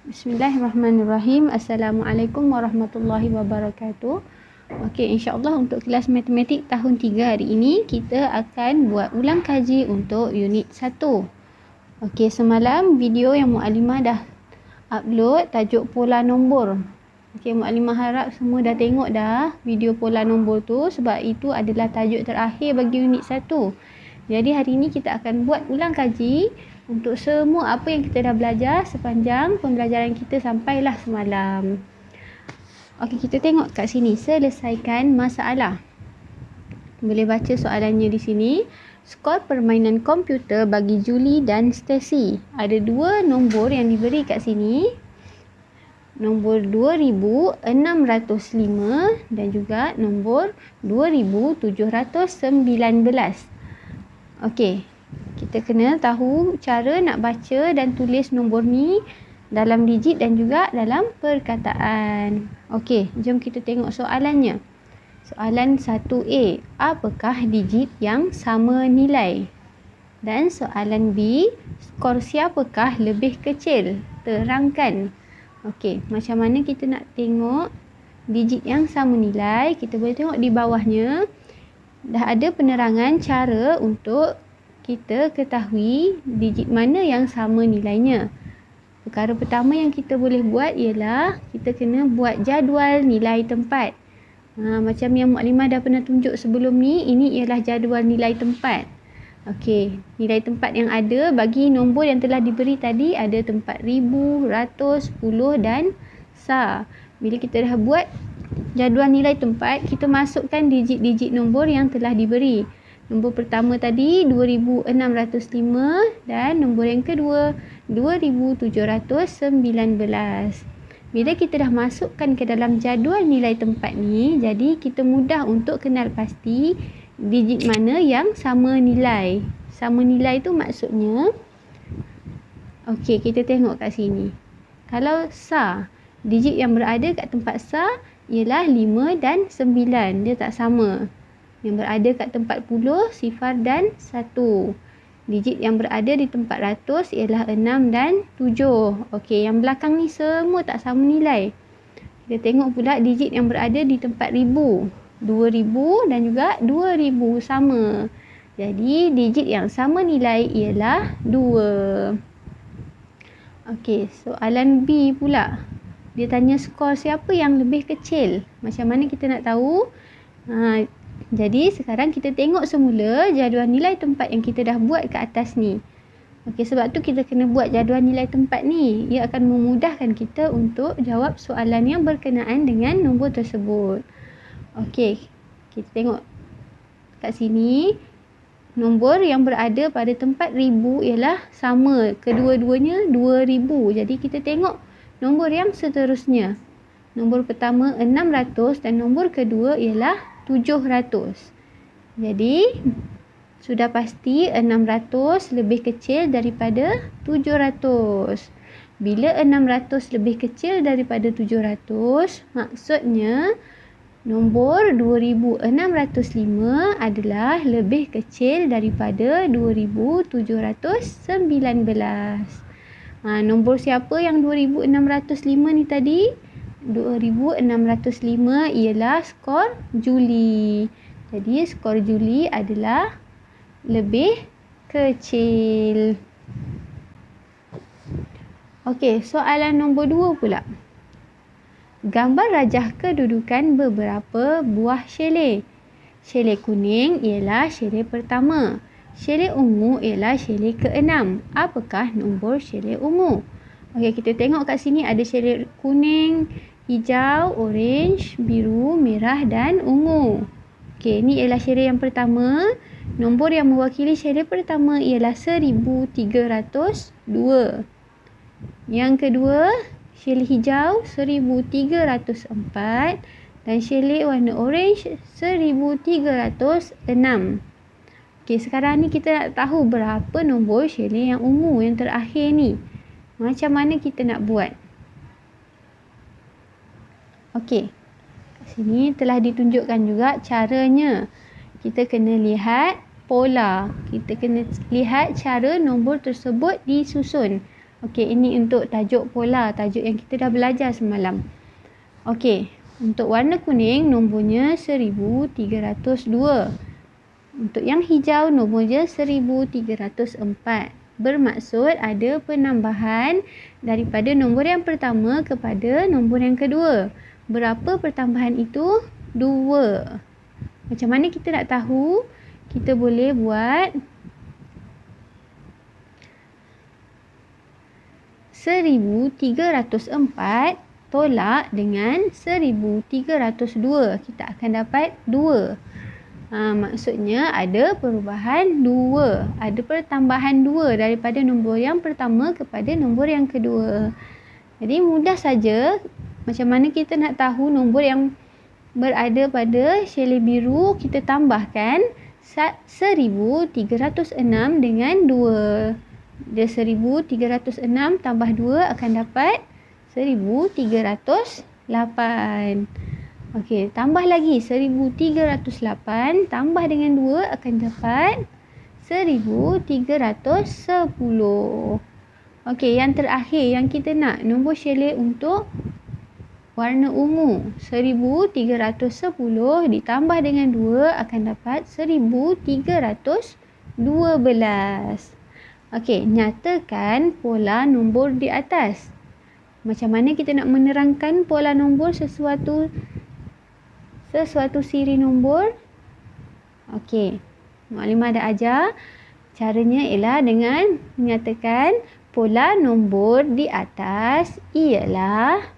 Bismillahirrahmanirrahim. Assalamualaikum warahmatullahi wabarakatuh. Okey, insya-Allah untuk kelas matematik tahun 3 hari ini kita akan buat ulang kaji untuk unit 1. Okey, semalam video yang Mukadimah dah upload tajuk pola nombor. Okey, Mukadimah harap semua dah tengok dah video pola nombor tu, sebab itu adalah tajuk terakhir bagi unit 1. Jadi hari ini kita akan buat ulang kaji untuk semua apa yang kita dah belajar sepanjang pembelajaran kita sampailah semalam. Okey, kita tengok kat sini, selesaikan masalah. Boleh baca soalannya di sini. Skor permainan komputer bagi Julie dan Stacy. Ada dua nombor yang diberi kat sini. Nombor 2605 dan juga nombor 2719. Okey. Kita kena tahu cara nak baca dan tulis nombor ni dalam digit dan juga dalam perkataan. Okey, jom kita tengok soalannya. Soalan 1A, apakah digit yang sama nilai? Dan soalan B, skor siapakah lebih kecil? Terangkan. Okey, macam mana kita nak tengok digit yang sama nilai? Kita boleh tengok di bawahnya. Dah ada penerangan cara untuk kita ketahui digit mana yang sama nilainya. Perkara pertama yang kita boleh buat ialah kita kena buat jadual nilai tempat. Macam yang Mukadimah dah pernah tunjuk sebelum ni, ini ialah jadual nilai tempat. Okey, nilai tempat yang ada bagi nombor yang telah diberi tadi ada tempat ribu, ratus, puluh dan sar. Bila kita dah buat jadual nilai tempat, kita masukkan digit-digit nombor yang telah diberi. Nombor pertama tadi 2605 dan nombor yang kedua 2719. Bila kita dah masukkan ke dalam jadual nilai tempat ni, jadi kita mudah untuk kenal pasti digit mana yang sama nilai. Sama nilai tu maksudnya, okey, kita tengok kat sini. Kalau sar, digit yang berada kat tempat sar ialah 5 dan 9, dia tak sama. Yang berada kat tempat puluh, sifar dan 1. Digit yang berada di tempat ratus ialah 6 dan 7. Okey, yang belakang ni semua tak sama nilai. Kita tengok pula digit yang berada di tempat ribu. 2000 dan juga 2000 sama. Jadi digit yang sama nilai ialah 2. Okey, soalan B pula. Dia tanya skor siapa yang lebih kecil. Macam mana kita nak tahu? Jadi sekarang kita tengok semula jadual nilai tempat yang kita dah buat kat atas ni. Okey, sebab tu kita kena buat jadual nilai tempat ni. Ia akan memudahkan kita untuk jawab soalan yang berkenaan dengan nombor tersebut. Okey, kita tengok kat sini. Nombor yang berada pada tempat ribu ialah sama. Kedua-duanya 2000. Jadi kita tengok nombor yang seterusnya. Nombor pertama 600 dan nombor kedua ialah 700. Jadi sudah pasti 600 lebih kecil daripada 700. Bila 600 lebih kecil daripada 700, maksudnya nombor 2605 adalah lebih kecil daripada 2719. Nombor siapa yang 2605 ni tadi? 2605 ialah skor Julie. Jadi skor Julie adalah lebih kecil. Okey, soalan nombor 2 pula. Gambar rajah kedudukan beberapa buah chalet. Chalet kuning ialah chalet pertama. Chalet ungu ialah chalet ke-6. Apakah nombor chalet ungu? Okey, kita tengok kat sini ada chalet kuning, hijau, orange, biru, merah dan ungu. Okey, ni ialah chalet yang pertama. Nombor yang mewakili chalet pertama ialah 1302. Yang kedua, chalet hijau 1304 dan chalet warna orange 1306. Okey, sekarang ni kita nak tahu berapa nombor chalet yang ungu yang terakhir ni. Macam mana kita nak buat? Okey, kat sini telah ditunjukkan juga caranya. Kita kena lihat pola. Kita kena lihat cara nombor tersebut disusun. Okey, ini untuk tajuk pola, tajuk yang kita dah belajar semalam. Okey, untuk warna kuning nombornya 1302. Untuk yang hijau nombornya 1304. Bermaksud ada penambahan daripada nombor yang pertama kepada nombor yang kedua. Berapa pertambahan itu? 2. Macam mana kita nak tahu? Kita boleh buat 1304 tolak dengan 1302. Kita akan dapat 2. Maksudnya ada perubahan 2. Ada pertambahan 2 daripada nombor yang pertama kepada nombor yang kedua. Jadi mudah saja. Macam mana kita nak tahu nombor yang berada pada shelly biru, kita tambahkan 1306 dengan 2. Dia 1306 tambah 2 akan dapat 1308. Okey, tambah lagi 1308 tambah dengan 2 akan dapat 1310. Okey, yang terakhir yang kita nak nombor shelly untuk warna ungu. 1310 ditambah dengan 2 akan dapat 1312. Okey, nyatakan pola nombor di atas. Macam mana kita nak menerangkan pola nombor sesuatu siri nombor? Okey, Mukadimah dah ajar. Caranya ialah dengan menyatakan pola nombor di atas ialah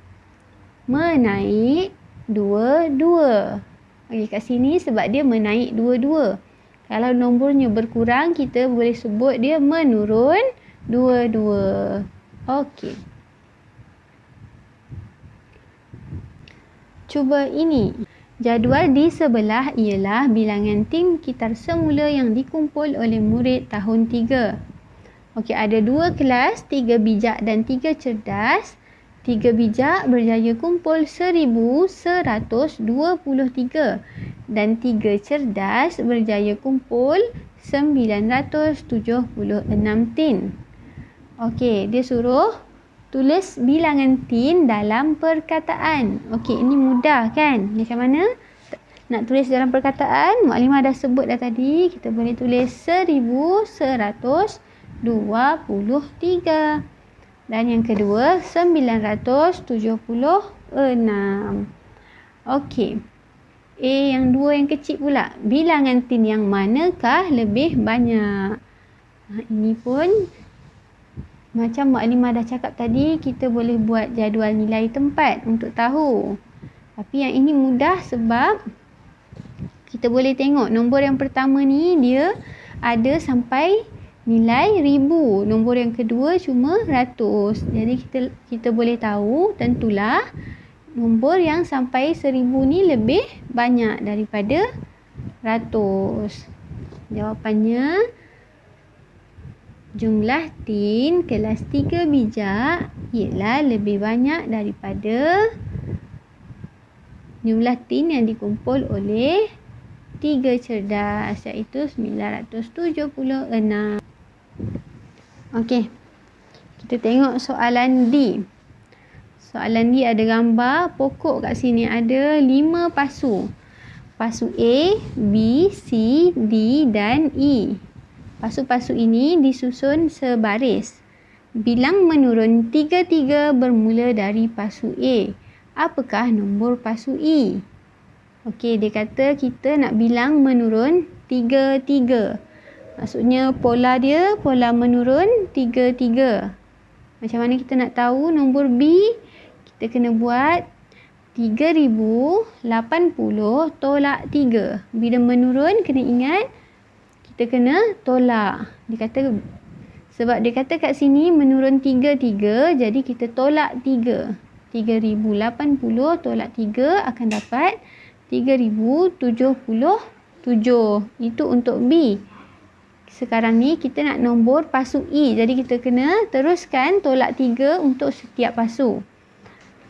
menaik 2-2. Okey, kat sini sebab dia menaik 2-2. Kalau nombornya berkurang, kita boleh sebut dia menurun 2-2. Okey. Cuba ini. Jadual di sebelah ialah bilangan tim kitar semula yang dikumpul oleh murid tahun 3. Okey, ada 2 kelas, 3 bijak dan 3 cerdas. 3 bijak berjaya kumpul 1123 dan 3 cerdas berjaya kumpul 976 tin. Okey, dia suruh tulis bilangan tin dalam perkataan. Okey, ini mudah kan? Macam mana nak tulis dalam perkataan? Mukadimah dah sebut dah tadi. Kita boleh tulis 1123. Dan yang kedua 976. Okey. Yang dua yang kecil pula. Bilangan tin yang manakah lebih banyak? Ini pun macam Mukadimah dah cakap tadi, kita boleh buat jadual nilai tempat untuk tahu. Tapi yang ini mudah sebab kita boleh tengok nombor yang pertama ni dia ada sampai nilai 1000. Nombor yang kedua cuma ratus. Jadi kita boleh tahu tentulah nombor yang sampai 1000 ni lebih banyak daripada ratus. Jawapannya jumlah tin kelas 3 bijak ialah lebih banyak daripada jumlah tin yang dikumpul oleh 3 cerdas, iaitu 976. Okey, kita tengok soalan D. Soalan D ada gambar pokok kat sini, ada 5 pasu. Pasu A, B, C, D dan E. Pasu-pasu ini disusun sebaris. Bilang menurun 3-3 bermula dari pasu A. Apakah nombor pasu E? Okey, dia kata kita nak bilang menurun 3-3. Maksudnya pola dia, pola menurun 3-3. Macam mana kita nak tahu nombor B? Kita kena buat 3080 tolak 3. Bila menurun, kena ingat kita kena tolak. Sebab dia kata kat sini menurun 3-3, jadi kita tolak 3. 3080 tolak 3 akan dapat 3077. Itu untuk B. Sekarang ni kita nak nombor pasu E. Jadi kita kena teruskan tolak 3 untuk setiap pasu.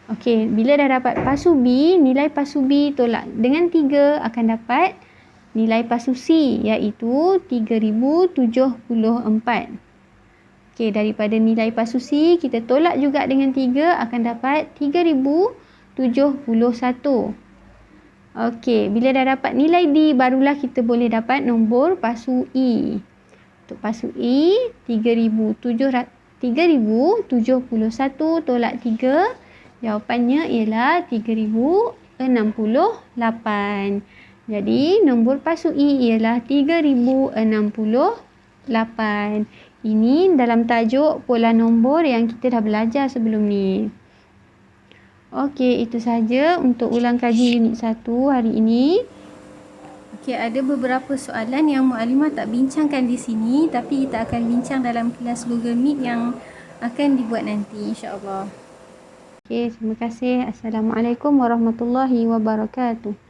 Okey, bila dah dapat pasu B, nilai pasu B tolak dengan 3 akan dapat nilai pasu C, iaitu 3074. Okey, daripada nilai pasu C, kita tolak juga dengan 3, akan dapat 3071. Okey, bila dah dapat nilai D, barulah kita boleh dapat nombor pasu E. Untuk pasu E, 3071 tolak 3, jawapannya ialah 3068. Jadi, nombor pasu E ialah 3068. Ini dalam tajuk pola nombor yang kita dah belajar sebelum ni. Okey, itu sahaja untuk ulang kaji unit 1 hari ini. Okey, ada beberapa soalan yang Mukadimah tak bincangkan di sini, tapi kita akan bincang dalam kelas Google Meet yang akan dibuat nanti, insya-Allah. Okey, terima kasih. Assalamualaikum warahmatullahi wabarakatuh.